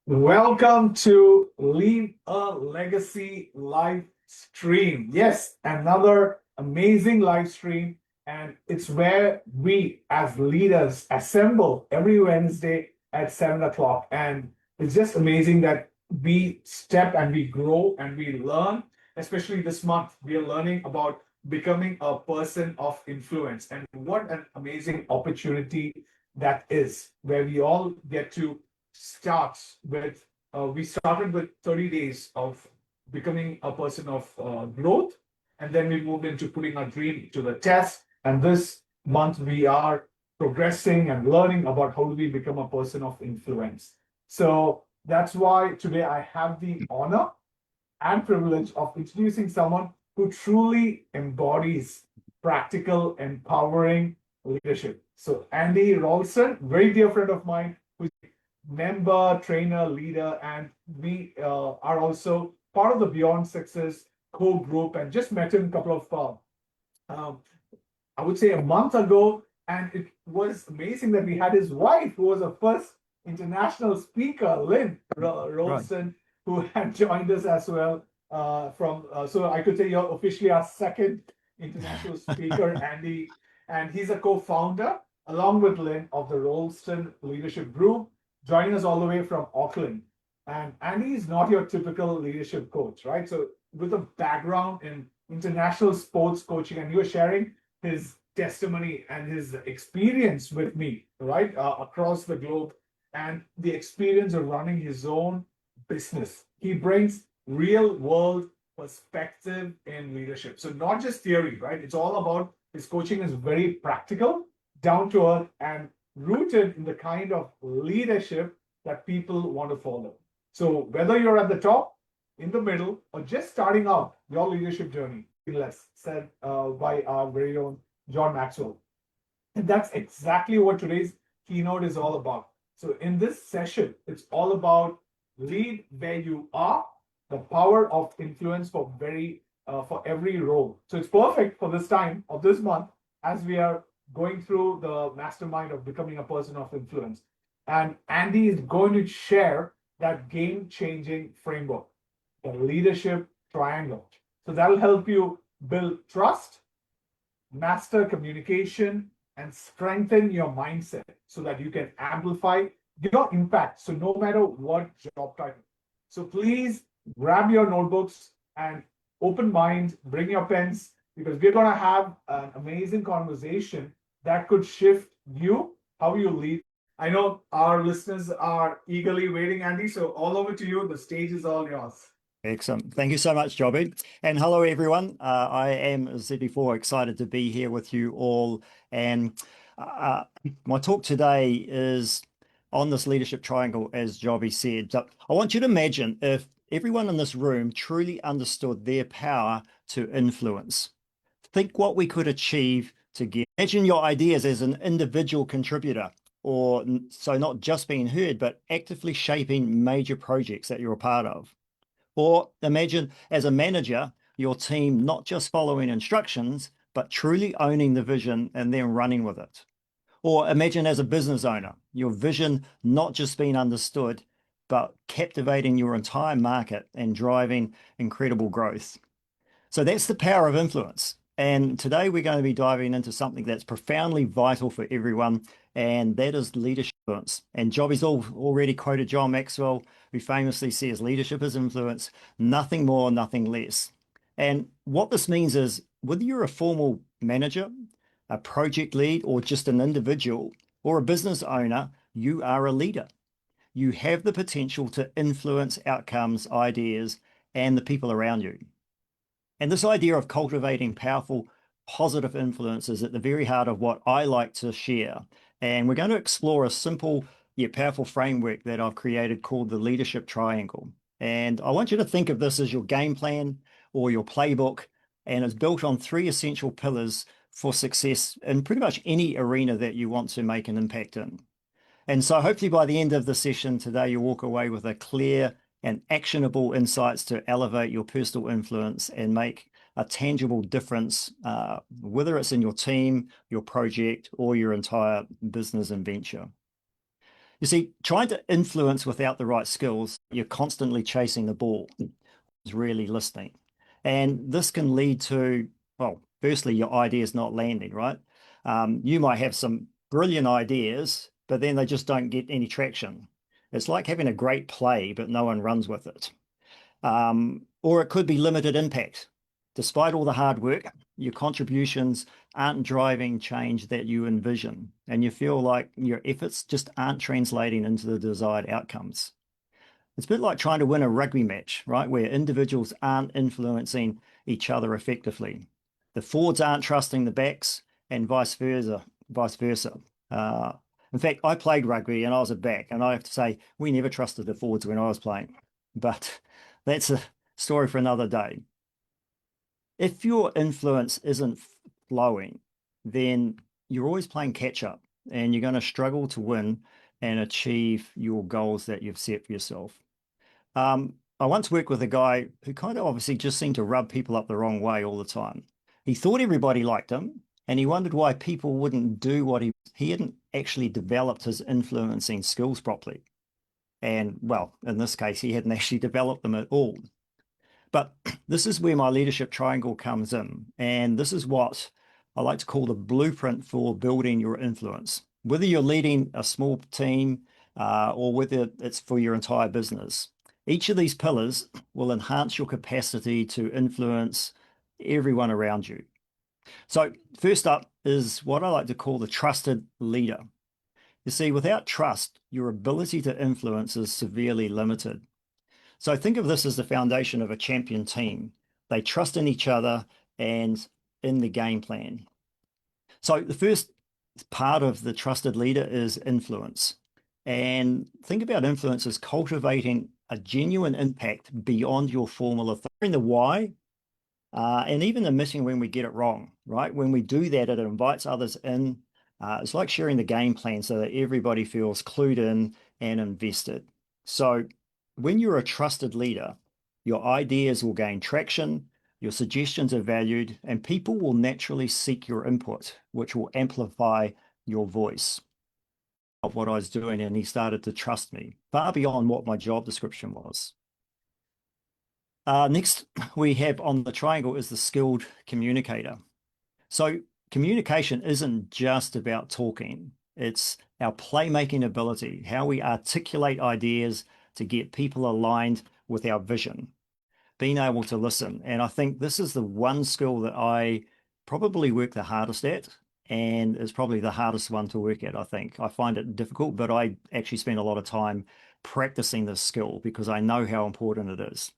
Welcome to Leave a Legacy live stream. Yes, another amazing live stream. And it's where we as leaders assemble every Wednesday at 7 o'clock. And it's just amazing that we step and we grow and we learn. Especially this month, we are learning about becoming a person of influence. And what an amazing opportunity that is, where we all get to starts with we started with 30 days of becoming a person of growth, and then we moved into putting our dream to the test. And this month we are progressing and learning about how do we become a person of influence. So that's why today I have the honor and privilege of introducing someone who truly embodies practical, empowering leadership. So Andy Rolston, very dear friend of mine, who's member, trainer, leader, and we are also part of the Beyond Success core group, and just met him a couple of, I would say, a month ago. And it was amazing that we had his wife, who was a first international speaker, Lynn Rolston, who had joined us as well. So I could say you're officially our second international speaker, Andy, and he's a co-founder along with Lynn of the Rolston Leadership Group, joining us all the way from Auckland. And Andy is not your typical leadership coach, right? So with a background in international sports coaching, and you were sharing his testimony and his experience with me, right, across the globe, and the experience of running his own business. He brings real world perspective in leadership. So not just theory, right? It's all about his coaching is very practical, down to earth, and rooted in the kind of leadership that people want to follow. So whether you're at the top, in the middle, or just starting out your leadership journey, less said by our very own John Maxwell. And that's exactly what today's keynote is all about. So in this session, it's all about lead where you are, the power of influence for every role. So it's perfect for this time of this month as we are going through the mastermind of becoming a person of influence. And Andy is going to share that game-changing framework, the leadership triangle. So that'll help you build trust, master communication, and strengthen your mindset so that you can amplify your impact. So no matter what job title. So please grab your notebooks and open mind, bring your pens, because we're going to have an amazing conversation that could shift you, how you lead. I know our listeners are eagerly waiting, Andy. So all over to you. The stage is all yours. Excellent. Thank you so much, Jobby. And hello, everyone. I am, as I said before, excited to be here with you all. And my talk today is on this leadership triangle, as Jobby said. So I want you to imagine if everyone in this room truly understood their power to influence. Think what we could achieve together. Imagine your ideas as an individual contributor, or so not just being heard, but actively shaping major projects that you're a part of. Or imagine as a manager, your team not just following instructions, but truly owning the vision and then running with it. Or imagine as a business owner, your vision not just being understood, but captivating your entire market and driving incredible growth. So that's the power of influence. And today we're going to be diving into something that's profoundly vital for everyone, and that is leadership influence. And Jobby's already quoted John Maxwell, who famously says leadership is influence, nothing more, nothing less. And what this means is whether you're a formal manager, a project lead, or just an individual or a business owner, you are a leader. You have the potential to influence outcomes, ideas, and the people around you. And this idea of cultivating powerful, positive influence is at the very heart of what I like to share. And we're going to explore a simple yet powerful framework that I've created called the Leadership Triangle. And I want you to think of this as your game plan or your playbook, and it's built on 3 essential pillars for success in pretty much any arena that you want to make an impact in. And so hopefully by the end of the session today, you walk away with a clear and actionable insights to elevate your personal influence and make a tangible difference, whether it's in your team, your project, or your entire business and venture. You see, trying to influence without the right skills, you're constantly chasing the ball, is really listening. And this can lead to, well, firstly, your ideas not landing, right? You might have some brilliant ideas, but then they just don't get any traction. It's like having a great play, but no one runs with it. Or it could be limited impact. Despite all the hard work, your contributions aren't driving change that you envision, and you feel like your efforts just aren't translating into the desired outcomes. It's a bit like trying to win a rugby match, right? Where individuals aren't influencing each other effectively. The forwards aren't trusting the backs, and vice versa. Vice versa. Uh, in fact, I played rugby and I was a back, and I have to say we never trusted the forwards when I was playing. But that's a story for another day. If your influence isn't flowing, then you're always playing catch up, and you're going to struggle to win and achieve your goals that you've set for yourself. I once worked with a guy who kind of obviously just seemed to rub people up the wrong way all the time. He thought everybody liked him, and he wondered why people wouldn't do what he hadn't actually developed his influencing skills properly. And well, in this case, he hadn't actually developed them at all. But this is where my leadership triangle comes in. And this is what I like to call the blueprint for building your influence. Whether you're leading a small team or whether it's for your entire business, each of these pillars will enhance your capacity to influence everyone around you. So first up is what I like to call the trusted leader. You see, without trust, your ability to influence is severely limited. So think of this as the foundation of a champion team. They trust in each other and in the game plan. So the first part of the trusted leader is influence. And think about influence as cultivating a genuine impact beyond your formal authority. The why, and even admitting when we get it wrong, right? When we do that, it invites others in. It's like sharing the game plan so that everybody feels clued in and invested. So when you're a trusted leader, your ideas will gain traction, your suggestions are valued, and people will naturally seek your input, which will amplify your voice of what I was doing. And he started to trust me far beyond what my job description was. Next, we have on the triangle is the skilled communicator. So communication isn't just about talking. It's our playmaking ability, how we articulate ideas to get people aligned with our vision, being able to listen. And I think this is the one skill that I probably work the hardest at, and is probably the hardest one to work at, I think. I find it difficult, but I actually spend a lot of time practicing this skill because I know how important it is.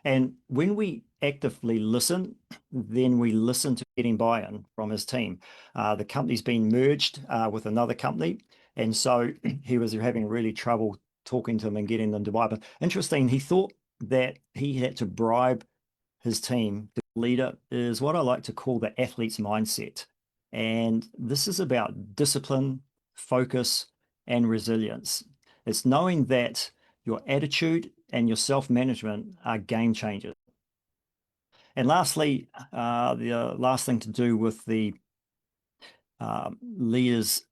And when we actively listen, then we listen to getting buy-in from his team. The company's been merged with another company, and so he was having really trouble talking to them and getting them to buy. But interesting, he thought that he had to bribe his team. The leader is what I like to call the athlete's mindset. And this is about discipline, focus, and resilience. It's knowing that your attitude and your self-management are game changers. And lastly, the last thing to do with the leaders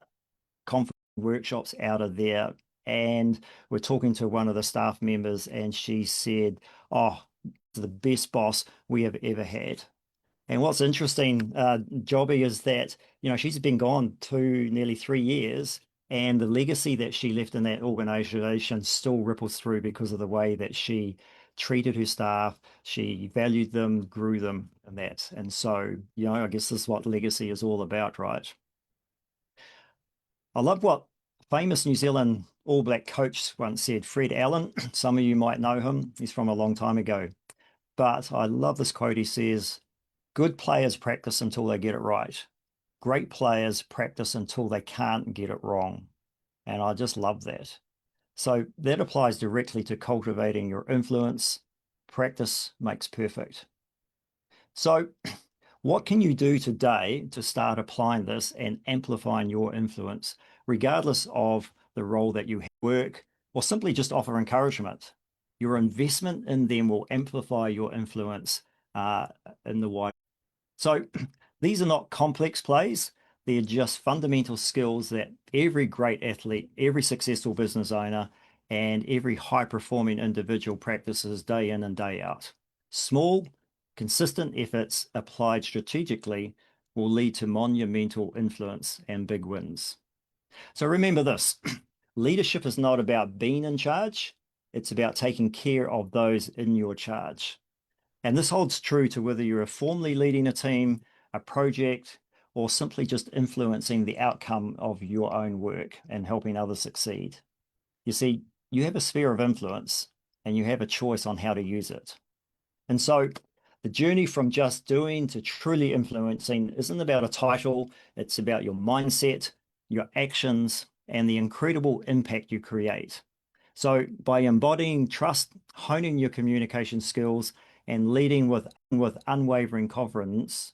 conference workshops out of there. And we're talking to one of the staff members, and she said, "Oh, the best boss we have ever had." And what's interesting, Jobby, is that, she's been gone nearly 3 years, and the legacy that she left in that organization still ripples through because of the way that she treated her staff. She valued them, grew them, and that. And so, I guess this is what legacy is all about, right? I love what famous New Zealand All Black coach once said, Fred Allen. Some of you might know him. He's from a long time ago. But I love this quote. He says, "Good players practice until they get it right. Great players practice until they can't get it wrong." And I just love that. So that applies directly to cultivating your influence. Practice makes perfect. So what can you do today to start applying this and amplifying your influence, regardless of the role that you work, or simply just offer encouragement? Your investment in them will amplify your influence in the wider. So these are not complex plays. They're just fundamental skills that every great athlete, every successful business owner, and every high-performing individual practices day in and day out. Small, consistent efforts applied strategically will lead to monumental influence and big wins. So remember this, leadership is not about being in charge, it's about taking care of those in your charge. And this holds true to whether you're formally leading a team, a project, or simply just influencing the outcome of your own work and helping others succeed. You see, you have a sphere of influence and you have a choice on how to use it. And so the journey from just doing to truly influencing isn't about a title, it's about your mindset, your actions, and the incredible impact you create. So by embodying trust, honing your communication skills, and leading with unwavering confidence,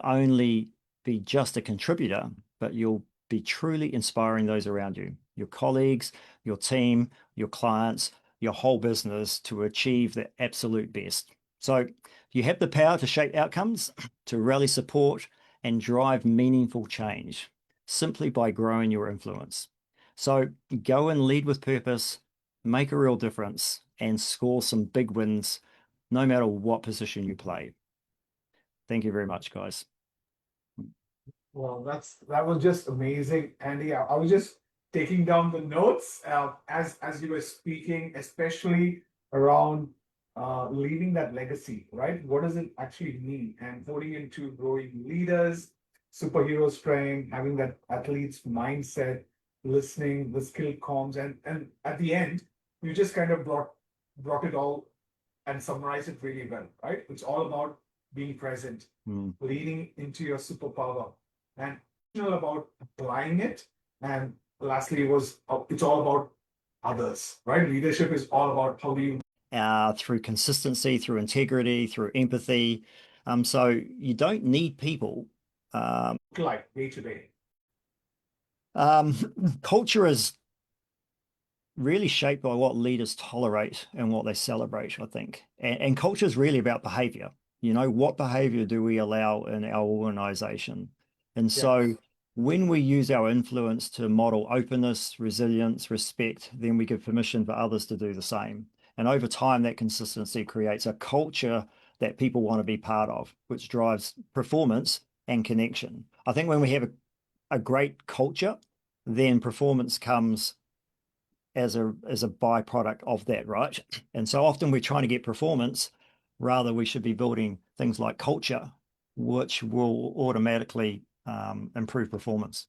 only be just a contributor, but you'll be truly inspiring those around you, your colleagues, your team, your clients, your whole business to achieve the absolute best. So you have the power to shape outcomes, to rally support, and drive meaningful change simply by growing your influence. So go and lead with purpose, make a real difference, and score some big wins, no matter what position you play. Thank you very much, guys. Well, that was just amazing, Andy. I was just taking down the notes as you were speaking, especially around leaving that legacy, right? What does it actually mean? And pouring into growing leaders, superhero strength, having that athlete's mindset, listening, the skill comms, and at the end, you just kind of brought it all and summarized it really well, right? It's all about being present, leaning into your superpower, and about applying it. And lastly, it's all about others, right? Leadership is all about how do you through consistency, through integrity, through empathy. So you don't need people. like day to day. Culture is really shaped by what leaders tolerate and what they celebrate, I think. And culture is really about behavior. You know, what behavior do we allow in our organization? And so when we use our influence to model openness, resilience, respect, then we give permission for others to do the same. And over time, that consistency creates a culture that people want to be part of, which drives performance and connection. I think when we have a great culture, then performance comes as a byproduct of that, right? And so often we're trying to get performance, rather we should be building things like culture, which will automatically improve performance.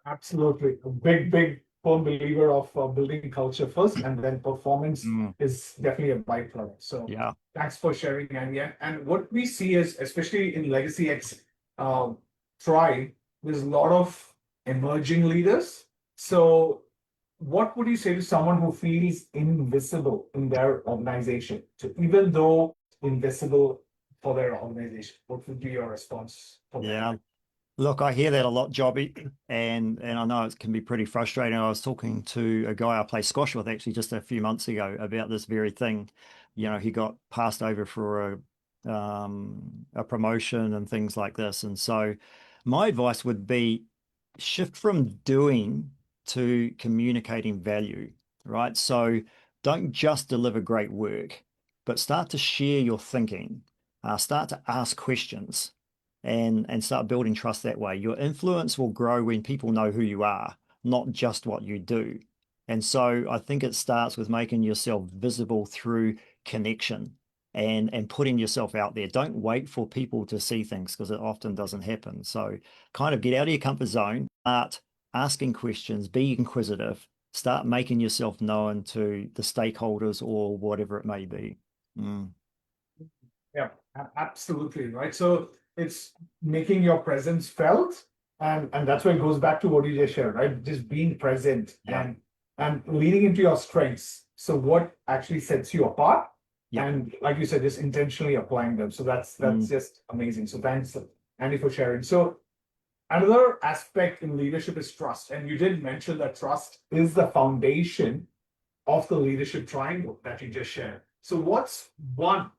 Absolutely. A big firm believer of building culture first, and then performance is definitely a byproduct. So yeah, thanks for sharing, Andy. And what we see is, especially in LegacyX Tribe, there's a lot of emerging leaders. So what would you say to someone who feels invisible in their organization? So even though invisible for their organization, what would be your response for that? Look, I hear that a lot, Jobby, and I know it can be pretty frustrating. I was talking to a guy I play squash with actually just a few months ago about this very thing. You know, he got passed over for a promotion and things like this. And so my advice would be shift from doing to communicating value, right? So don't just deliver great work, but start to share your thinking, start to ask questions and start building trust that way. Your influence will grow when people know who you are, not just what you do. And so I think it starts with making yourself visible through connection and putting yourself out there. Don't wait for people to see things because it often doesn't happen. So kind of get out of your comfort zone, start asking questions, be inquisitive, start making yourself known to the stakeholders or whatever it may be. Yeah, absolutely. Right. So it's making your presence felt. And that's where it goes back to what you just shared, right? Just being present and leading into your strengths. So what actually sets you apart? And like you said, just intentionally applying them. So that's just amazing. So thanks, Andy, for sharing. So another aspect in leadership is trust. And you did mention that trust is the foundation of the leadership triangle that you just shared. So what's one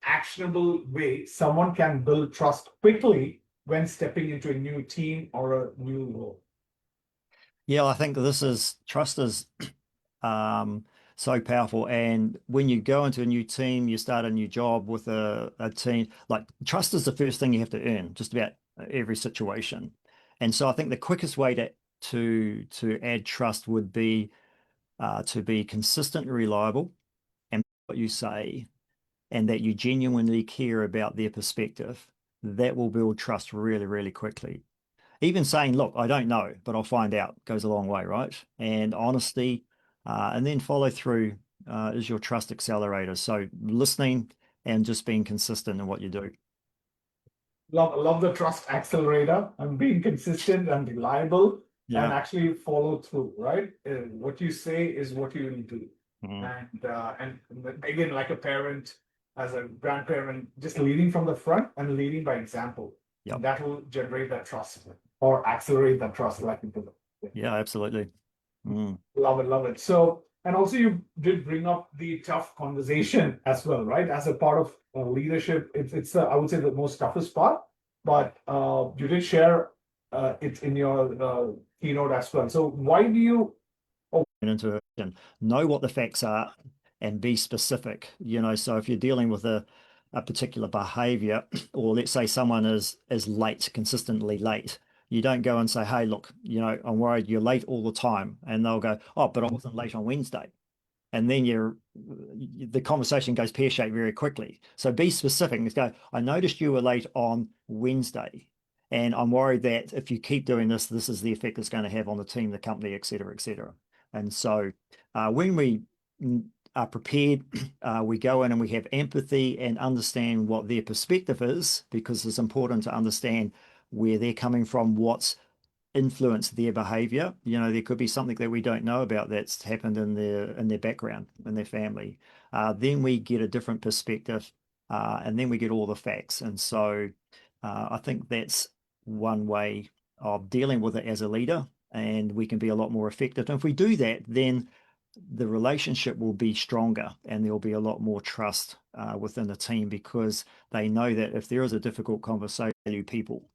actionable way someone can build trust quickly when stepping into a new team or a new role? Yeah, I think trust is so powerful. And when you go into a new team, you start a new job with a team, like trust is the first thing you have to earn, just about every situation. And so I think the quickest way to add trust would be to be consistent and reliable and what you say, and that you genuinely care about their perspective. That will build trust really, really quickly. Even saying, look, I don't know, but I'll find out goes a long way, right? And honesty, and then follow through is your trust accelerator. So listening and just being consistent in what you do. Love the trust accelerator and being consistent and reliable and Yeah. actually follow through, right? What you say is what you will do. Mhm. And again, like a parent, as a grandparent, just leading from the front and leading by example. Yep. That will generate that trust or accelerate that trust, like you do. Yeah, absolutely. Mm. Love it, love it. So, and also you did bring up the tough conversation as well, right? As a part of leadership, it's I would say the most toughest part, but you did share it in your keynote as well. So why do you? Into it and know what the facts are and be specific. So if you're dealing with a particular behavior, or let's say someone is late, consistently late, you don't go and say, hey, look, I'm worried you're late all the time. And they'll go, oh, but I wasn't late on Wednesday. And then the conversation goes pear-shaped very quickly. So be specific. Let's go, I noticed you were late on Wednesday. And I'm worried that if you keep doing this, this is the effect it's going to have on the team, the company, et cetera, et cetera. And so when we are prepared, we go in and we have empathy and understand what their perspective is, because it's important to understand where they're coming from, what's influence their behavior. There could be something that we don't know about that's happened in their background, in their family. Then we get a different perspective, and then we get all the facts. And so I think that's one way of dealing with it as a leader, and we can be a lot more effective. And if we do that, then the relationship will be stronger and there'll be a lot more trust within the team, because they know that if there is a difficult conversation, people.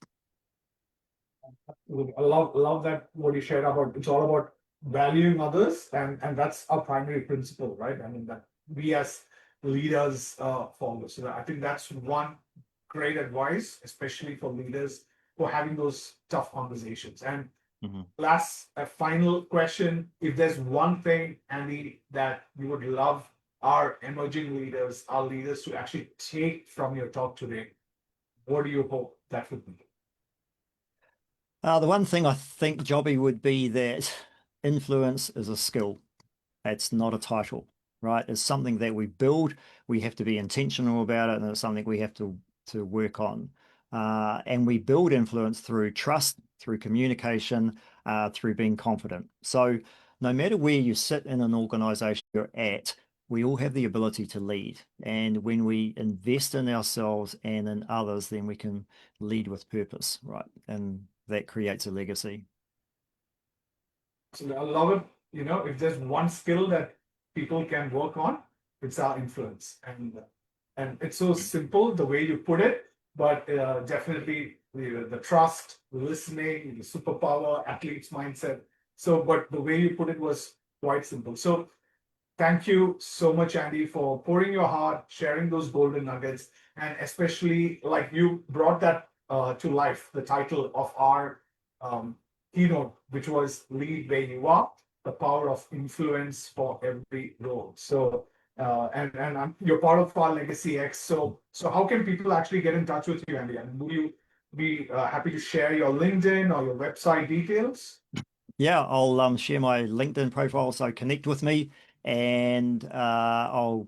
I love that what you shared about. It's all about valuing others, and that's our primary principle, right? I mean that we as leaders follow. So I think that's one great advice, especially for leaders who are having those tough conversations. And Mhm. last, a final question: if there's one thing, Andy, that you would love our emerging leaders, our leaders, to actually take from your talk today, what do you hope that would be? The one thing I think, Jobby, would be that influence is a skill. It's not a title, right? It's something that we build. We have to be intentional about it, and it's something we have to work on. And we build influence through trust, through communication, through being confident. So no matter where you sit in an organization you're at, we all have the ability to lead. And when we invest in ourselves and in others, then we can lead with purpose, right? And that creates a legacy. So I love it. If there's one skill that people can work on, it's our influence, and it's so simple the way you put it, but definitely the trust, the listening, the superpower, athlete's mindset. So, but the way you put it was quite simple. So, thank you so much, Andy, for pouring your heart, sharing those golden nuggets, and especially like you brought that to life. The title of our um, keynote, which was "Lead Where You Are: The Power of Influence for Every Role." So, you're part of our LegacyX. So how can people actually get in touch with you, Andy? And would you be happy to share your LinkedIn or your website details? Yeah, I'll share my LinkedIn profile, so connect with me, and I'll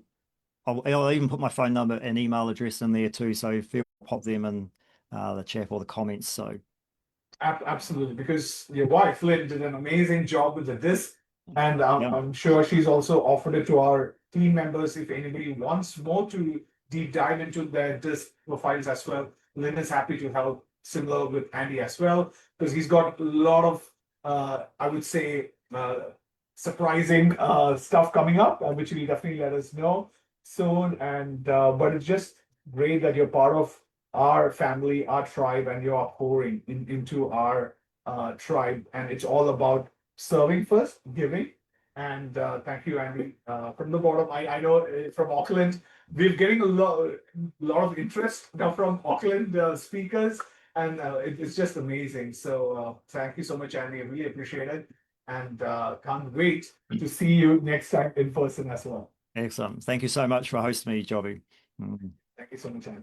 even put my phone number and email address in there too. So feel free to pop them in the chat or the comments. So Absolutely, because your wife Lynn did an amazing job with the disc, and yeah, I'm sure she's also offered it to our team members if anybody wants more to deep dive into their disc profiles as well. Lynn is happy to help, similar with Andy as well, because he's got a lot of, I would say, surprising stuff coming up, which he'll definitely let us know soon. And but it's just great that you're part of our family, our tribe, and you are pouring into our tribe. And it's all about serving first, giving. And thank you, Andy. From the bottom, I know from Auckland, we're getting a lot of interest now from Auckland speakers, and it's just amazing. So thank you so much, Andy. I really appreciate it, and can't wait to see you next time in person as well. Excellent. Thank you so much for hosting me, Jobby. Thank you so much, Andy.